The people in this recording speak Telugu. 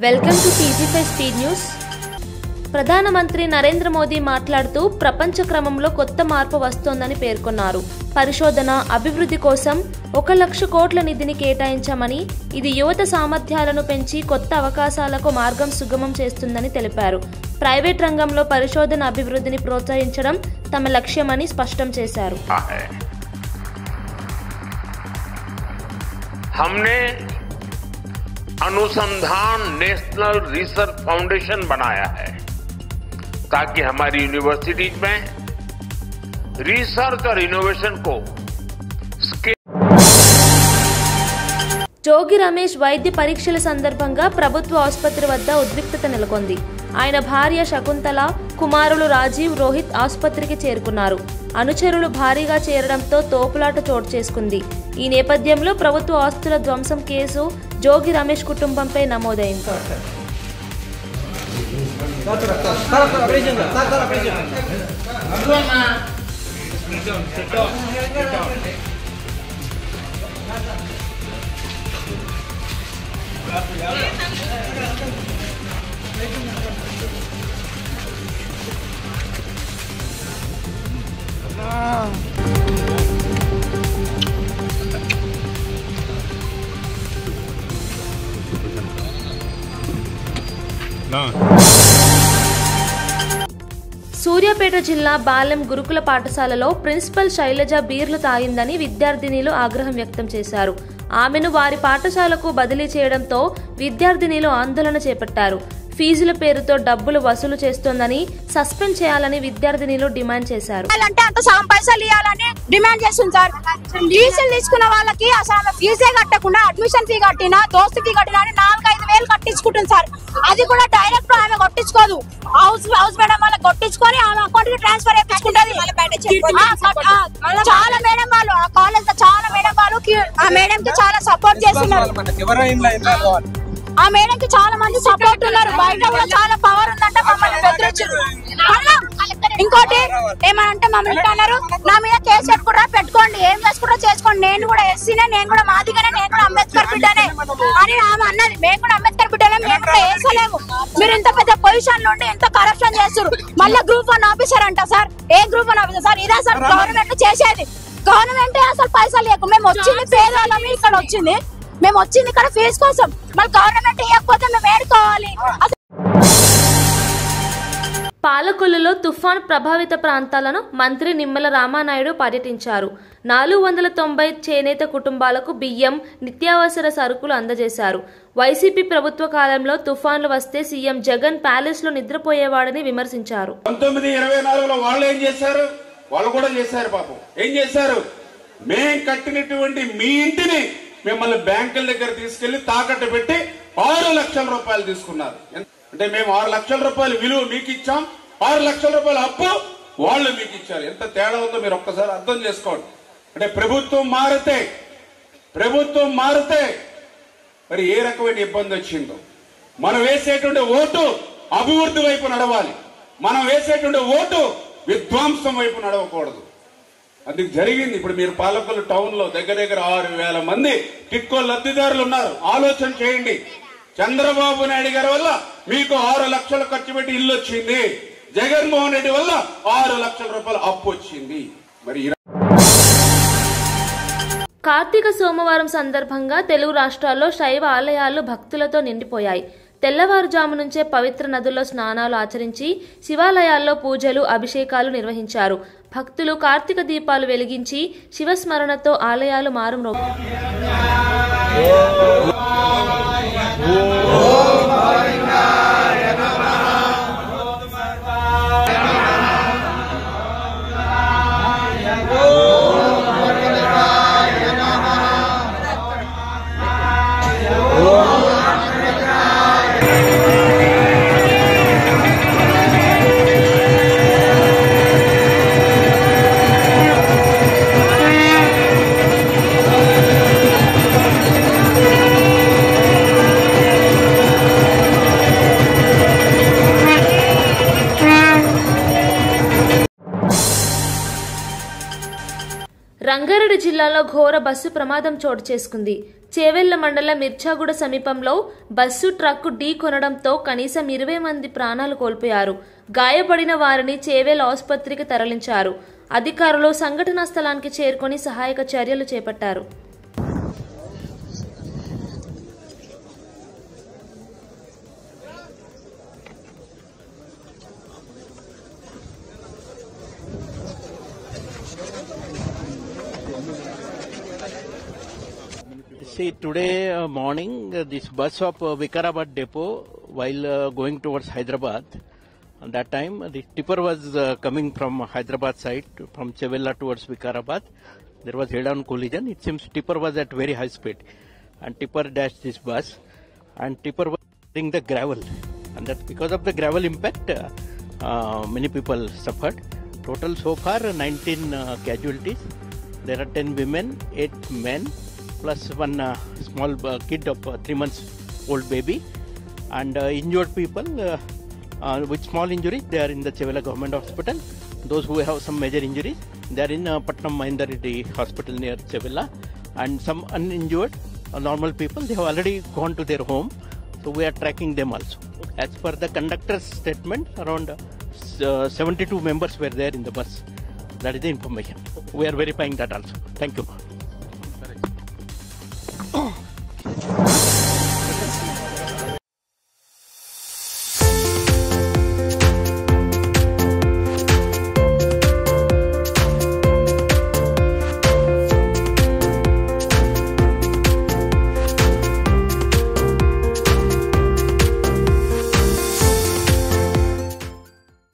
Welcome to TG5 speed news. ప్రధానమంత్రి నరేంద్ర మోదీ మాట్లాడుతూ ప్రపంచ క్రమంలో కొత్త మార్పు వస్తోందని పేర్కొన్నారు. పరిశోధన, అభివృద్ధి కోసం 1 లక్ష కోట్ల నిధిని కేటాయించామని, ఇది యువత సామర్థ్యాలను పెంచి కొత్త అవకాశాలకు మార్గం సుగమం చేస్తుందని తెలిపారు. ప్రైవేట్ రంగంలో పరిశోధన అభివృద్ధిని ప్రోత్సహించడం తమ లక్ష్యమని స్పష్టం చేశారు. अनुसंधान नेशनल रिसर्च फाउंडेशन बनाया है ताकि हमारी यूनिवर्सिटीज में रिसर्च और इनोवेशन को జోగి రమేష్ వైద్య పరీక్షల సందర్భంగా ప్రభుత్వ ఆసుపత్రి వద్ద ఉద్రిక్తత నెలకొంది. ఆయన భార్య శకుంతల, కుమారులు రాజీవ్, రోహిత్ ఆసుపత్రికి చేరుకున్నారు. అనుచరులు భారీగా చేరడంతో తోపులాట చోటు చేసుకుంది. ఈ నేపథ్యంలో ప్రభుత్వ ఆస్తుల ధ్వంసం కేసు జోగి రమేష్ కుటుంబంపై నమోదైంది. సూర్యాపేట జిల్లా బాలెం గురుకుల పాఠశాలలో ప్రిన్సిపల్ శైలజ బీర్లు తాగిందని విద్యార్థినీలు ఆగ్రహం వ్యక్తం చేశారు. ఆమెను వారి పాఠశాలకు బదిలీ చేయడంతో విద్యార్థినీలు ఆందోళన చేపట్టారు. ఫీజుల పేరుతో డబ్బులు వసూలు చేస్తోందని, సస్పెండ్ చేయాలని విద్యార్థినీలు డిమాండ్ చేశారు. తీసుకున్న వాళ్ళకి అసలు ఫీజే కట్టకుండా అడ్మిషన్ ఫీ కట్టినా, దోస్తు ఫీ కట్టినా 4-5 వేలు కట్టించుకుంటుంది సార్. అది కూడా డైరెక్ట్ ఆమె కొట్టించుకోదు, హౌస్ మేడం వాళ్ళకి కొట్టించుకొని ఆమె అకౌంట్ కి ట్రాన్స్ఫర్ చేయించుకుంటది. చాలా మేడం వాళ్ళు ఆ కాలేజ్ లో చాలా మేడం వాళ్ళు ఆ మేడం కి చాలా సపోర్ట్ చేస్తున్నారు. ఆ మేడం కి చాలా మంది సపోర్ట్ ఉన్నారు. బయట కూడా చాలా పవర్ ఉందంట. మమ్మల్ని బెదిరించారు. ఇంకోటి ఏమంటే మమ్మల్ని అన్నారు, నా మీద కేసు పెట్టుకోండి, ఏం చేసుకుంటా చేసుకోండి, నేను కూడా ఎస్సీనే, నేను కూడా మాదిగానే, నేను కూడా అంబేద్కర్ బిడ్డనే అని ఆమె అన్నది. మేము కూడా అంబేద్కర్ బిడ్డనే, మేము కూడా వేసలేము. మీరు ఇంత పెద్ద పొజిషన్ నుండి ఎంత కరప్షన్ చేస్తారు. మళ్ళీ గ్రూప్ 1 ఆఫీసర్ అంట సార్. ఏ గ్రూప్ 1 ఆఫీసర్ సార్? ఇదే సార్ గవర్నమెంట్ చేసేది. గవర్నమెంట్ అసలు పైసలు లేకు. మేము వచ్చింది పేదవాళ్ళమి, ఇక్కడ వచ్చింది మేము వచ్చింది ఇక్కడ ఫీజు కోసం. మళ్ళీ గవర్నమెంట్ ఇవ్వకపోతే మేము ఏడుకోవాలి. పాలకొల్లులో తుఫాన్ ప్రభావిత ప్రాంతాలను మంత్రి నిమ్మల రామానాయుడు పర్యటించారు. 490 చేనేత కుటుంబాలకు బియ్యం, నిత్యావసర సరుకులు అందజేశారు. వైసీపీ ప్రభుత్వ కాలంలో తుఫాన్లు వస్తే సీఎం జగన్ ప్యాలెస్ లో నిద్రపోయేవాడని విమర్శించారు. 1924లో వాళ్ళు ఏం చేశారు? వాళ్ళు కూడా చేశారు పాపం. ఏం చేశారు? మేం కట్టినటువంటి మీ ఇంటిని మిమ్మల్ని బ్యాంకుల దగ్గర తీసుకెళ్లి తాకట్టు పెట్టి 6 లక్షల రూపాయలు తీసుకున్నారు. అంటే మేము 6 లక్షల రూపాయలు విలువ మీకు ఇచ్చాం, 6 లక్షల రూపాయల అప్పు వాళ్ళు మీకు ఇచ్చారు. ఎంత తేడా ఉందో మీరు ఒక్కసారి అర్థం చేసుకోండి. అంటే ప్రభుత్వం మారితే మరి ఏ రకమైన ఇబ్బంది వచ్చిందో. మనం వేసేటువంటి ఓటు అభివృద్ధి వైపు నడవాలి, మనం వేసేటువంటి ఓటు విధ్వంసం వైపు నడవకూడదు. అందుకు జరిగింది. ఇప్పుడు మీరు పాలకొల్లు టౌన్ లో దగ్గర 6,000 మంది టిక్కో లబ్ధిదారులు ఉన్నారు. ఆలోచన చేయండి. చంద్రబాబు నాయుడు గారి వల్ల మీకు 6 లక్షలు ఖర్చు పెట్టి ఇల్లు వచ్చింది. జగన్మోహన్ రెడ్డి వల్ల 6 లక్షల రూపాయలు అప్పు వచ్చింది. మరి కార్తీక సోమవారం సందర్భంగా తెలుగు రాష్ట్రాల్లో శైవ ఆలయాలు భక్తులతో నిండిపోయాయి. తెల్లవారుజాము నుంచే పవిత్ర నదుల్లో స్నానాలు ఆచరించి శివాలయాల్లో పూజలు, అభిషేకాలు నిర్వహించారు. భక్తులు కార్తీక దీపాలు వెలిగించి శివస్మరణతో ఆలయాలు మారుమ్రోగాయి. రంగారెడ్డి జిల్లాలో ఘోర బస్సు ప్రమాదం చోటు చేసుకుంది. చేవెళ్ల మండలం మిర్చాగూడ సమీపంలో బస్సు ట్రక్కు ఢీ కొనడంతో కనీసం 20 మంది ప్రాణాలు కోల్పోయారు. గాయపడిన వారిని చేవెళ్ల ఆసుపత్రికి తరలించారు. అధికారులు సంఘటనా స్థలానికి చేరుకొని సహాయక చర్యలు చేపట్టారు. See, today morning, this bus of Vikarabad depot, while going towards Hyderabad, at that time the tipper was coming from Hyderabad side, from Chevella towards Vikarabad. There was head-on collision. It seems tipper was at very high speed, and tipper dashed this bus, and tipper was carrying the gravel, and that because of the gravel impact, many people suffered. Total so far 19 casualties. There are 10 women, 8 men, plus one small kid of 3 months old baby, and injured people with small injuries, they are in the Chevella Government Hospital. Those who have some major injuries, they are in Patnam Mahindra Reddy Hospital near Chevella, and some uninjured normal people, they have already gone to their home, so we are tracking them also. As per the conductor's statement, around 72 members were there in the bus. That is the information. We are verifying that also. Thank you.